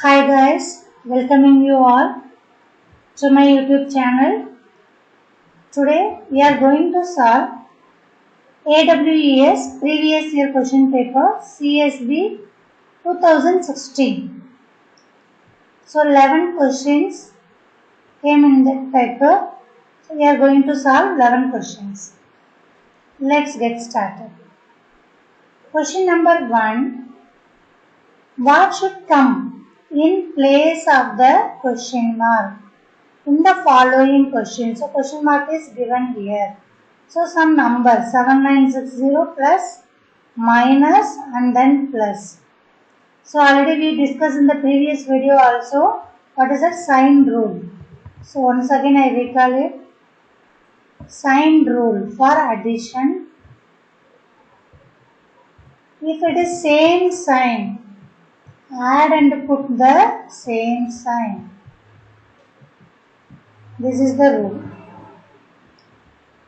Hi guys, welcoming you all to my YouTube channel. Today we are going to solve AWES previous year question paper CSB 2016. So 11 questions came in that paper. So we are going to solve 11 questions. Let's get started. Question number 1. What should come in place of the question mark in the following question? So question mark is given here. So some number 7960 plus minus and then plus. So already we discussed in the previous video also what is that sign rule. So once again I recall it. Sign rule for addition. If it is same sign, add and put the same sign. This is the rule.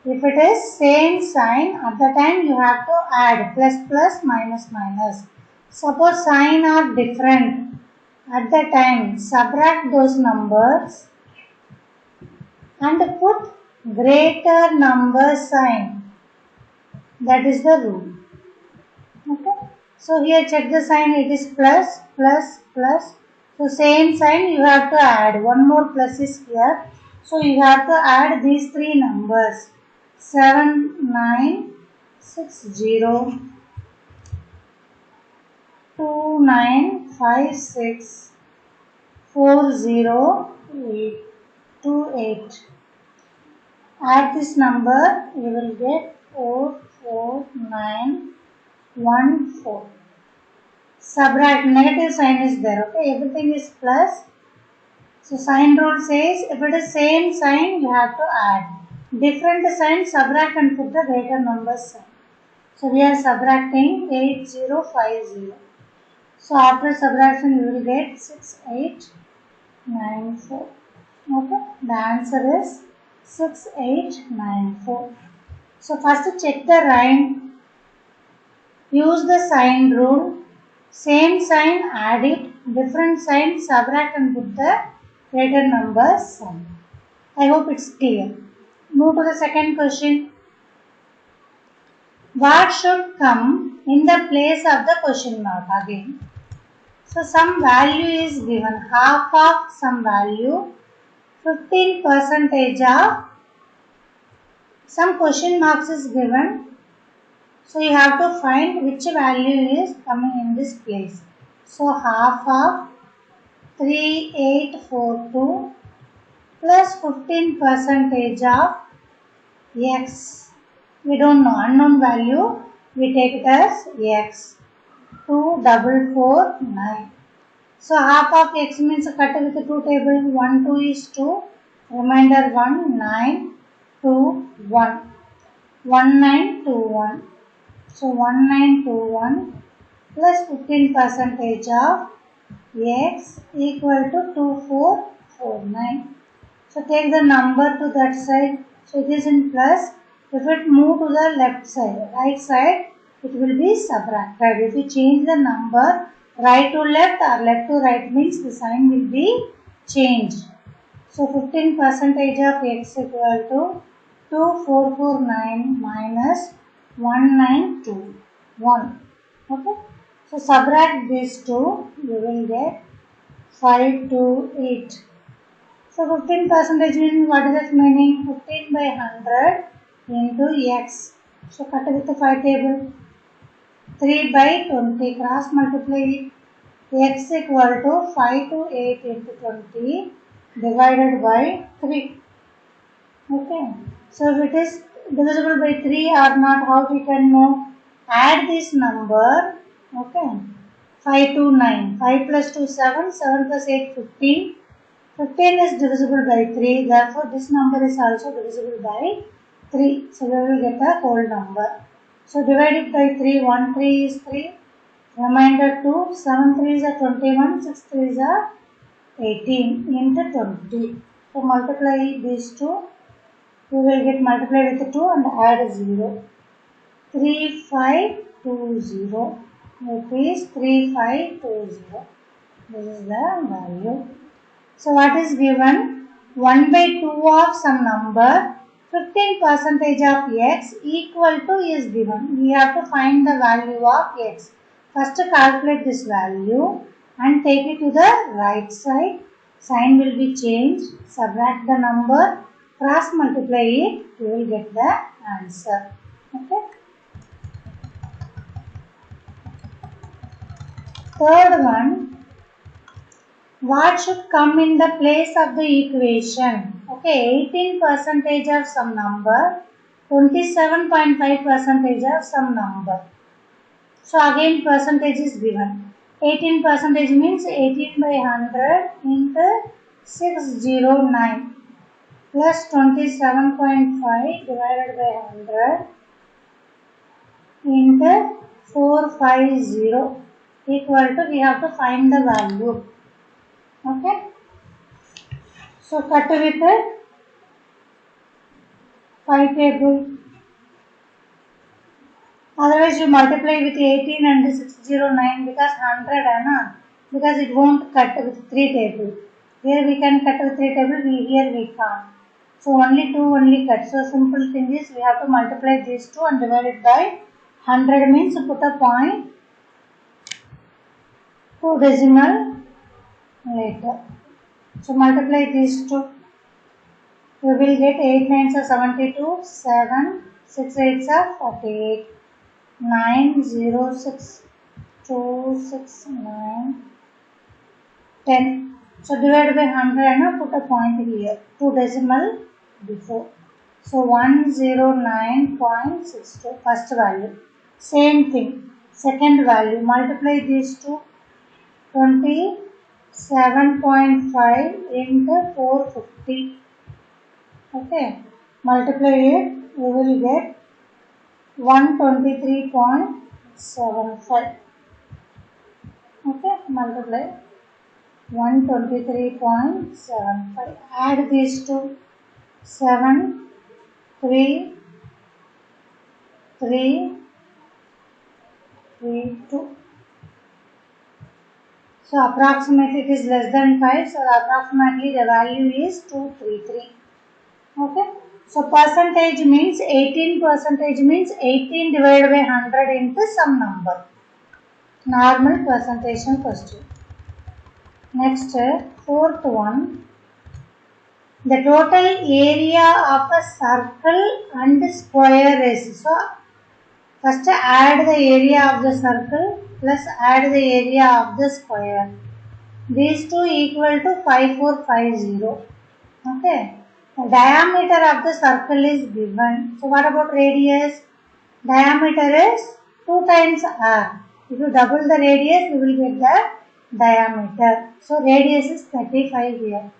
If it is same sign, at the time you have to add plus plus minus minus. Suppose sign are different. At the time subtract those numbers and put greater number sign. That is the rule. Okay. So here check the sign, it is plus plus plus. So same sign you have to add. One more plus is here. So you have to add these three numbers. 7960 2956 40828. Add this number, you will get 44914. Subtract, negative sign is there. Okay, everything is plus. So sign rule says if it is same sign you have to add. Different sign subtract and put the greater number sign. So we are subtracting 8050. So after subtraction you will get 6894. Okay, the answer is 6894. So first check the rhyme. Use the sign rule. Same sign add it. Different sign subtract and put the greater number sign. I hope it's clear. Move to the second question. What should come in the place of the question mark again? So some value is given, half of some value, 15% of some question marks is given. So you have to find which value is coming in this place. So half of 3842 plus 15% of x. We don't know, unknown value, we take it as x. 2449. So half of x means cut with the 2 table, 1 2 is 2, remainder 1 9 2 1, 1921. So 1921 plus 15% of x equal to 2449. So take the number to that side. So it is in plus. If it move to the left side, right side, it will be subtracted. If you change the number right to left or left to right means the sign will be changed. So 15% of x equal to 2449 minus 1921. Okay. So subtract these two, you will get 528. So 15% means what is that meaning? 15 by 100 into x. So cut with the 5 table. 3 by 20, cross multiply it. X equal to 5 to 8 into 20 divided by 3. Okay. So if it is divisible by 3 or not, how we can know? Add this number. Okay. 5 to 9. 5 plus 2 7. 7 plus 8 15. 15 is divisible by 3. Therefore this number is also divisible by 3. So we will get a whole number. So divide it by 3, 1 3 is 3, remainder 2, 7 3 is a 21, 6 3 is a 18 into 20. So multiply these two, we will get multiply with 2 and add 0. 3520, it is 3520. This is the value. So what is given? 1 by 2 of some number, 15% of x equal to is given. We have to find the value of x. First calculate this value and take it to the right side. Sign will be changed. Subtract the number. Cross multiply it. You will get the answer. Okay. Third one. What should come in the place of the equation? Okay, 18% of some number, 27.5% of some number. So again percentage is given. 18% means 18 by 100 into 609 plus 27.5 divided by 100 into 450 equal to, we have to find the value. Okay, so cut with a 5 table. Otherwise you multiply with 18 and 609 because 100 because it won't cut with 3 table. Here we can cut with 3 table, here we can't. So only 2 only cut. So simple thing is we have to multiply these 2 and divide it by 100 means put a point, 2 decimal later. So multiply these 2. We will get 8 9s are 72, 7, 6 8s are 48, 9, 0, 6, 2, 6, 9, 10. So divide by 100 and put a point here, 2 decimal before. So 109.62 first value. Same thing, second value, multiply these two, 27.5 into 450. Okay, multiply it, we will get 123.75. Okay, multiply 123.75. Add these two, 7, 3, 3, 3, 2. So approximately it is less than 5. So approximately the value is 233. Okay. So percentage means 18% means 18 divided by 100 into some number. Normal percentage question. Next, fourth one. The total area of a circle and square is. So first add the area of the circle plus add the area of the square. These two equal to 5450. Okay. The diameter of the circle is given. So what about radius? Diameter is 2 times r. If you double the radius, you will get the diameter. So radius is 35 here.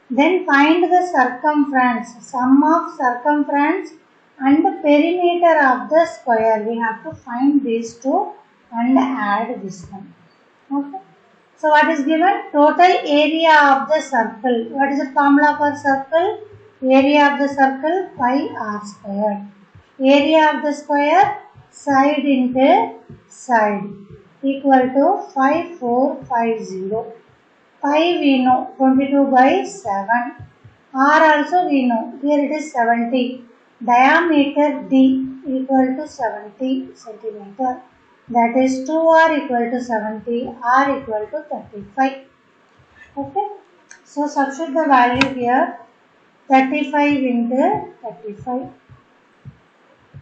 Then find the circumference. Sum of circumference and the perimeter of the square. We have to find these two and add this one. Okay. So what is given? Total area of the circle. What is the formula for circle? Area of the circle pi r squared. Area of the square side into side equal to 5450. Pi we know 22 by 7. R also we know. Here it is 70. Diameter D equal to 70 centimeter. That is 2r equal to 70, r equal to 35. Okay. So substitute the value here. 35 into 35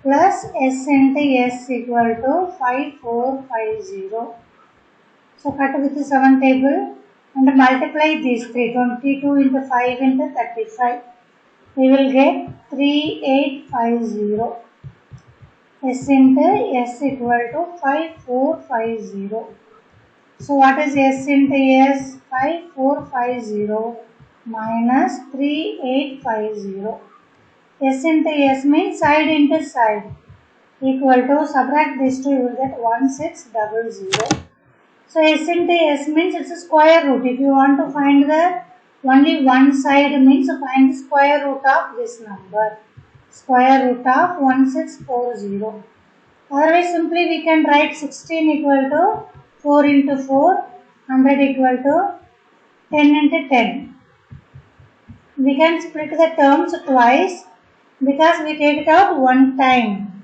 plus s into s equal to 5450. So cut with the 7 table and multiply these 3. 22 into 5 into 35. We will get 3850. S into s equal to 5450. So what is s into s? 5450 minus 3850. S into s means side into side equal to, subtract these two, you will get 1600. So s into s means it's a square root. If you want to find the only one side means find the square root of this number. Square root of 1640. Otherwise simply we can write 16 equal to 4 into 4. 100 equal to 10 into 10. We can split the terms twice because we take it out one time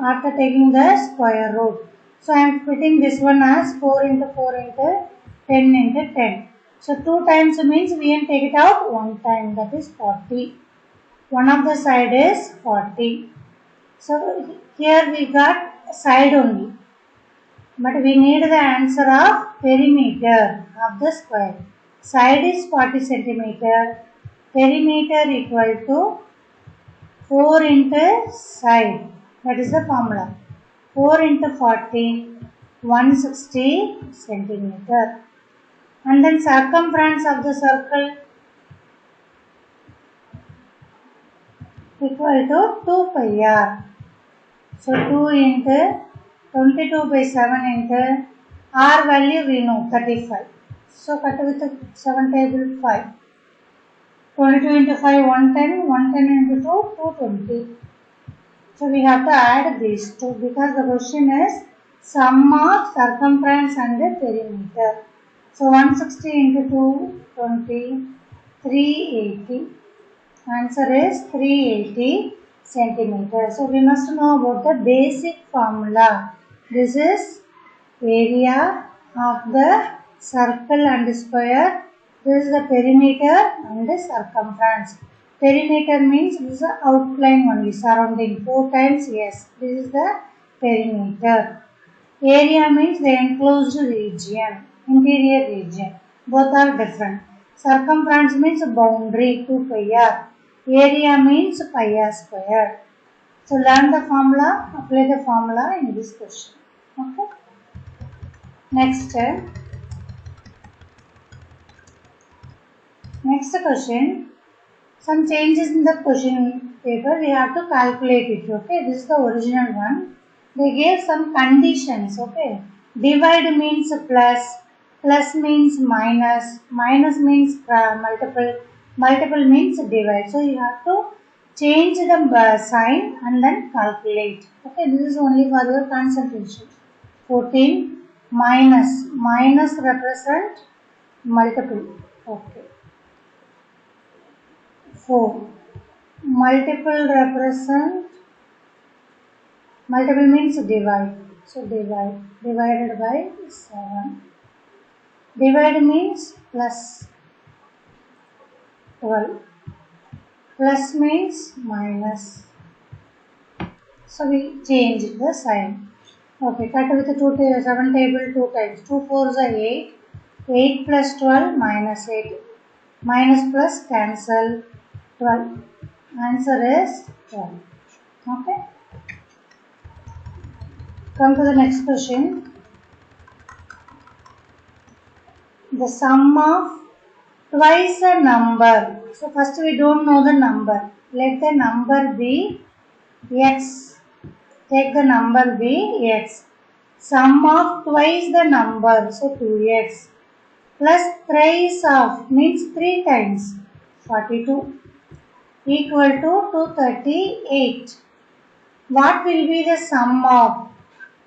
after taking the square root. So I am splitting this one as 4 into 4 into 10 into 10. So 2 times means we can take it out one time, that is 40. One of the side is 40. So here we got side only. But we need the answer of perimeter of the square. Side is 40 centimeter. Perimeter equal to 4 into side. That is the formula. 4 into 40, 160 centimeter. And then circumference of the circle equal to 2 pi r. So 2 into 22 by 7 into r value we know 35. So cut with the 7 table 5. 22 into 5 110, 110 into 2 220. So we have to add these two because the question is sum of circumference and the perimeter. So 160 into 220, 380. Answer is 380 centimeters. So we must know about the basic formula. This is area of the circle and square. This is the perimeter and the circumference. Perimeter means this is the outline only, surrounding 4 times, yes. This is the perimeter. Area means the enclosed region, interior region. Both are different. Circumference means boundary, 2 pi r. Area means pi r square. So learn the formula, apply the formula in this question. Okay. Next question. Some changes in the question paper, we have to calculate it. Okay, this is the original one. They gave some conditions. Okay, divide means plus, plus means minus, minus means multiple, multiple means divide. So you have to change the sign and then calculate. Okay, this is only for your concentration. 14 minus, minus represent multiple. Okay. 4. Multiple represent, multiple means divide. So divide, divided by 7. Divide means plus 12. Plus means minus. So we change the sign. Okay, cut with the 7 table 2 times. 2 4s are 8. 8 plus 12 minus 8. Minus plus cancel. 12. Answer is 12. Okay. Come to the next question. The sum of twice a number. So first we don't know the number. Let the number be x. Take the number be x. Sum of twice the number. So 2x. Plus thrice of means 3 times. 42. Equal to 238. What will be the sum of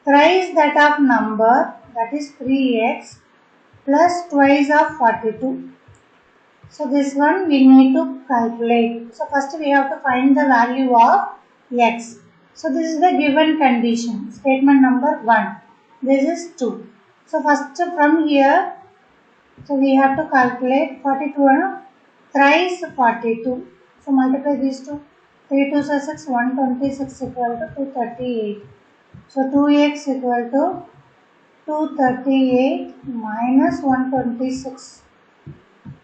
thrice that of number, that is 3x, plus twice of 42. So this one we need to calculate. So first we have to find the value of x. So this is the given condition. Statement number 1. This is 2. So first from here, so we have to calculate 42 thrice 42. So multiply these two. 3 2s are 6, 126 equal to 238. So 2x equal to 238 minus 126.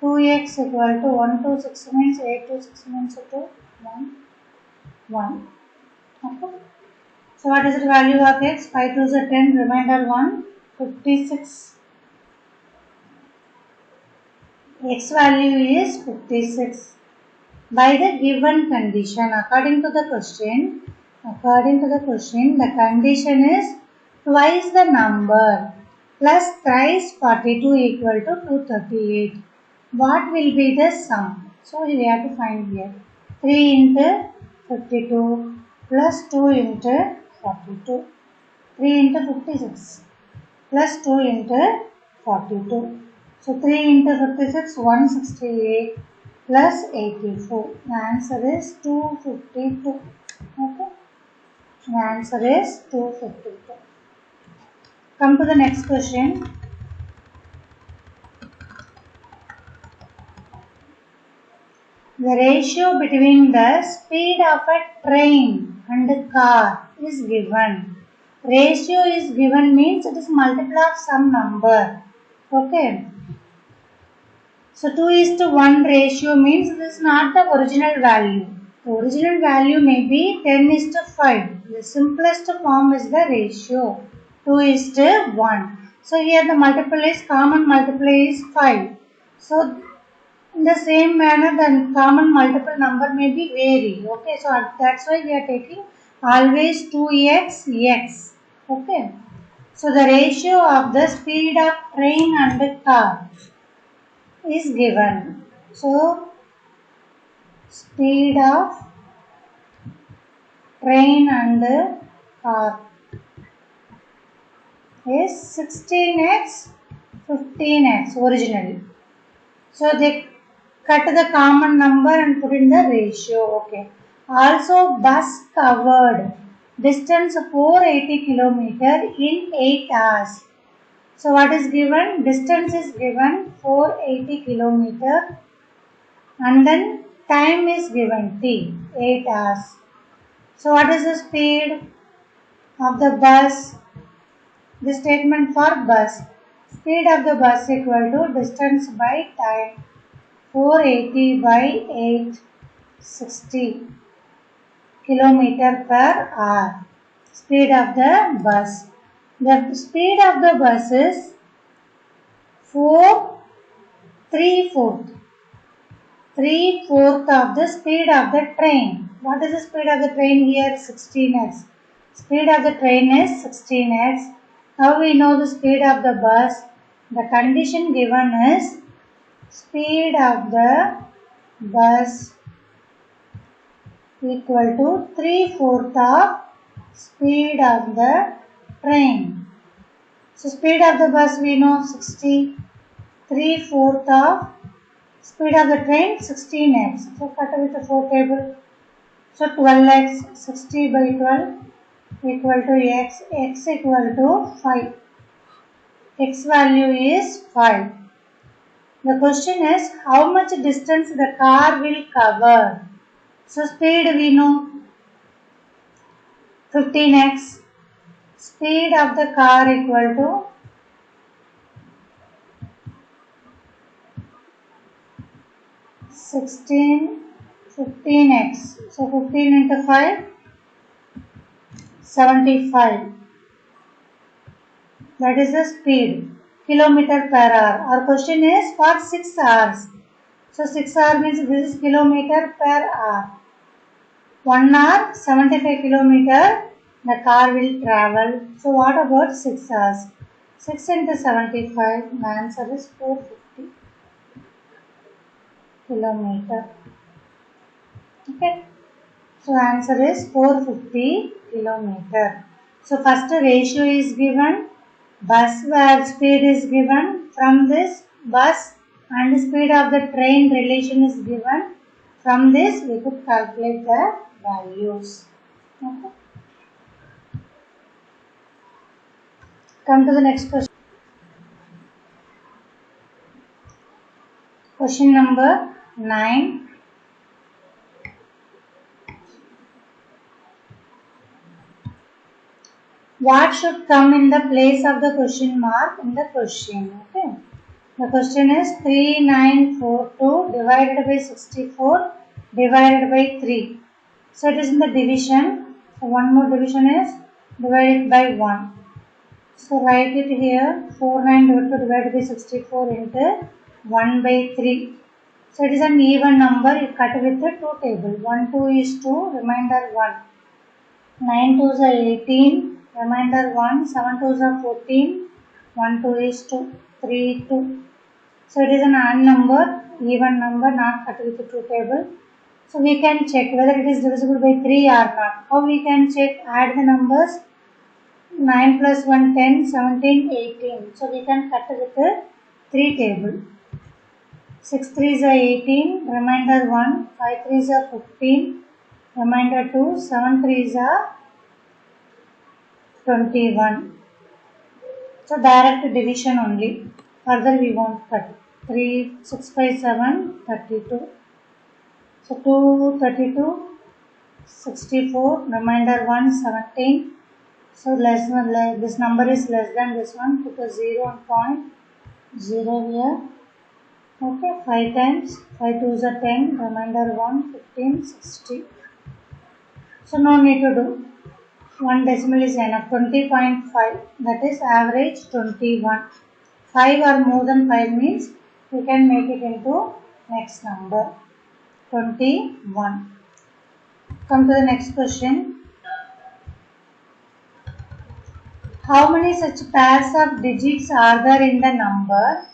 2x equal to 126 means 826 means 2, 1, 1. Okay. So what is the value of x? 5 2s are 10, remainder 1, 56. X value is 56. By the given condition, according to the question, the condition is twice the number plus thrice 42 equal to 238. What will be the sum? So we have to find here. 3 into 52 plus 2 into 42. 3 into 56 plus 2 into 42. So 3 into 56, 168 plus 84. The answer is 252. Okay. The answer is 252. Come to the next question. The ratio between the speed of a train and a car is given. Ratio is given means it is multiple of some number. Okay. So 2:1 ratio means this is not the original value. The original value may be 10:5. The simplest form is the ratio 2:1. So here the multiple is common multiple is 5. So in the same manner, the common multiple number may be vary. Okay, so that's why we are taking always 2x x. Okay, so the ratio of the speed of train and the car is given. So speed of train and the car is 16x, 15x originally. So they cut the common number and put in the ratio. Okay. Also bus covered distance 480 km in 8 hours. So what is given? Distance is given 480 km and then time is given t 8 hours. So what is the speed of the bus? The statement for bus. Speed of the bus equal to distance by time. 480 by 860 kilometer per hour. Speed of the bus. The speed of the bus is 3/4. 3/4 of the speed of the train. What is the speed of the train here? 16x. Speed of the train is 16x. How we know the speed of the bus? The condition given is speed of the bus equal to 3/4 of speed of the train. So speed of the bus we know 60. 3/4 of speed of the train 16x. So cut with the 4 table. So 12x, 60 by 12 equal to x. X equal to 5. X value is 5. The question is how much distance the car will cover. So speed we know 15x. Speed of the car equal to 15x. So 15 into 5, 75. That is the speed. Kilometer per hour. Our question is for 6 hours. So 6 hours means this is kilometer per hour. 1 hour 75 kilometer the car will travel. So what about 6 hours? 6 into 75, the answer is 450 kilometer. Okay. So answer is 450 kilometer. So first ratio is given. Bus where speed is given. From this bus and speed of the train relation is given. From this we could calculate the values. Okay. Come to the next question. Question number 9. What should come in the place of the question mark in the question? Okay. The question is 3942 divided by 64 divided by 3. So it is in the division. So one more division is divided by 1. So write it here 4922 divided by 64 into 1 by 3. So it is an even number. You cut with the 2 table. 1 2 is 2, remainder 1. 9 2s are 18, remainder 1. 7 2s are 14, 1 2 is 2, 3 2. So it is an odd number, even number, not cut with the 2 table. So we can check whether it is divisible by 3 or not. How we can check? Add the numbers. 9 plus 1, 10, 17, 18. So we can cut with a 3 table. 6 3s are 18, remainder 1, 5 3s are 15, remainder 2, 7 3s are 21. So direct division only. Further we won't cut. 3, 6 by 7, 32. So 2, 32, 64, remainder 1, 17. So less than, this number is less than this one. Put a 0 and point 0 here. Okay, 5 times 5 2s are 10, remainder 1, 15, 60. So no need to do. One decimal is enough. 20.5, that is average 21. 5 or more than 5 means we can make it into next number 21. Come to the next question. How many such pairs of digits are there in the number?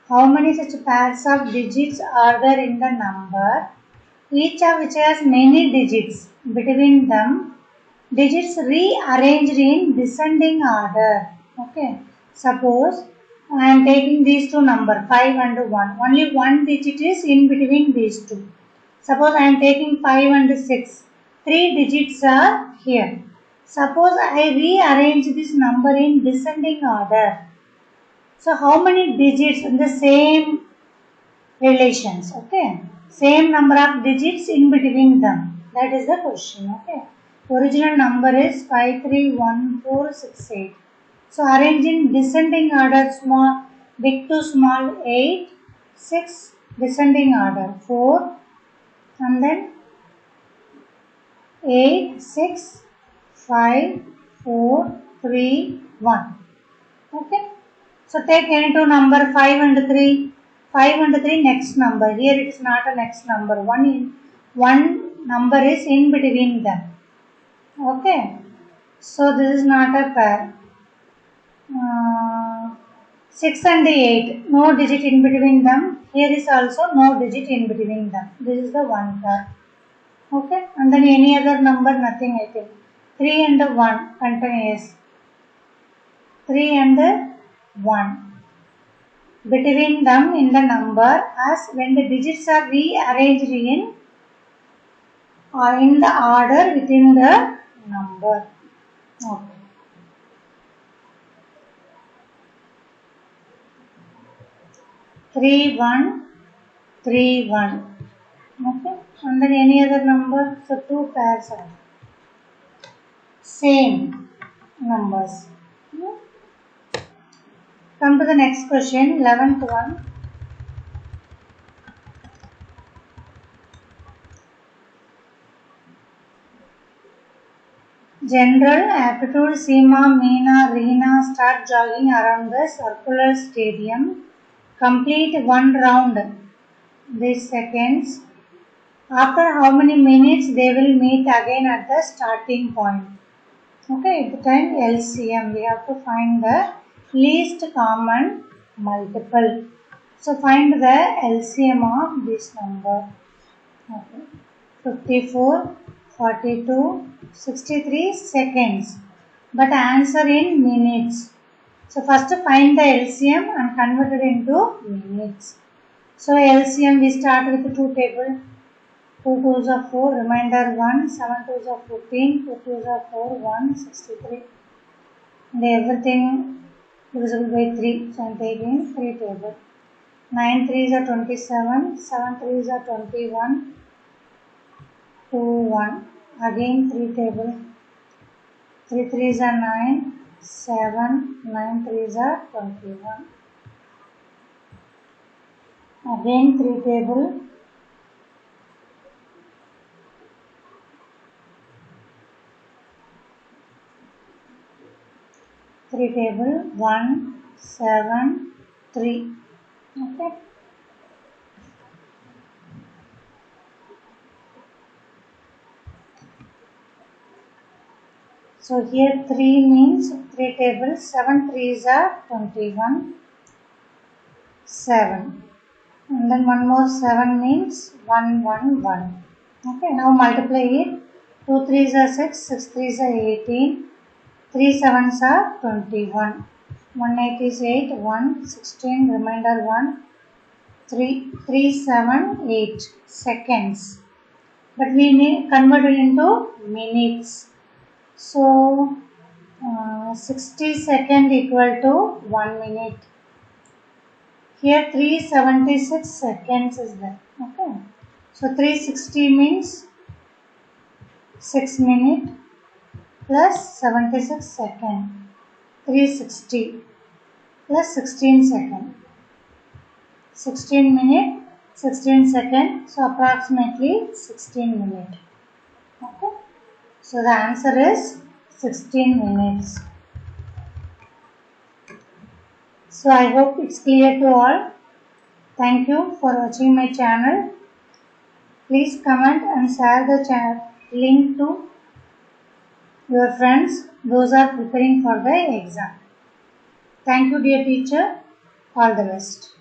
How many such pairs of digits are there in the number, each of which has many digits between them, digits rearranged in descending order? Okay. Suppose I am taking these two numbers 5 and 1. Only one digit is in between these two. Suppose I am taking 5 and 6. 3 digits are here. Suppose I rearrange this number in descending order. So how many digits in the same relations? Okay. Same number of digits in between them. That is the question. Okay. Original number is 531468. So arrange in descending order, small, big to small 8, 6, descending order 4, and then 8, 6, 5, 4, 3, 1. Okay. So take any two number 5 and 3. 5 and 3 next number. Here it is not a next number. One number is in between them. Okay. So this is not a pair. 6 and 8. No digit in between them. Here is also no digit in between them. This is the one pair. Okay. And then any other number, nothing I think. 3 and 1 continuous. 3 and 1. Between them in the number, as when the digits are rearranged in the order within the number. Okay. 3 1 3 1. Okay. And then any other number. So two pairs are same numbers. Come to the next question, 11th one. General aptitude, Seema, Meena, Reena start jogging around the circular stadium. Complete one round. These seconds. After how many minutes they will meet again at the starting point. Okay, at the time LCM, we have to find the least common multiple. So find the LCM of this number. Okay. 54, 42, 63 seconds. But answer in minutes. So first find the LCM and convert it into minutes. So LCM we start with 2 table. 2 2s are 4, remainder 1, 7 2s are 14, 2 2s are 4, 1, 63. And everything divisible by 3. So I am taking 3 table. 9 3s are 27, 7 3s are 21, 2 1. Again 3 table. 3 3s are 9, 7, 9 3s are 21. Again 3 table. 3 table, 1, 7, 3. Okay. So here 3 means 3 tables, 7 3s are 21, 7. And then one more 7 means 1, 1, 1. Okay, now multiply it. 2 3s are 6, 6 3s are 18. 3 sevens are 21. 180 is 8, 1, 16, remainder 1, 3, 3, 7, 8 seconds. But we need convert it into minutes. So 60 seconds equal to 1 minute. Here 376 seconds is there. Okay. So 360 means 6 minutes plus 76 seconds. 360 plus 16 seconds. 16 minutes, 16 seconds. So approximately 16 minutes. Okay. So the answer is 16 minutes. So I hope it's clear to all. Thank you for watching my channel. Please comment and share the link to your friends. Those are preparing for the exam. Thank you, dear teacher. All the best.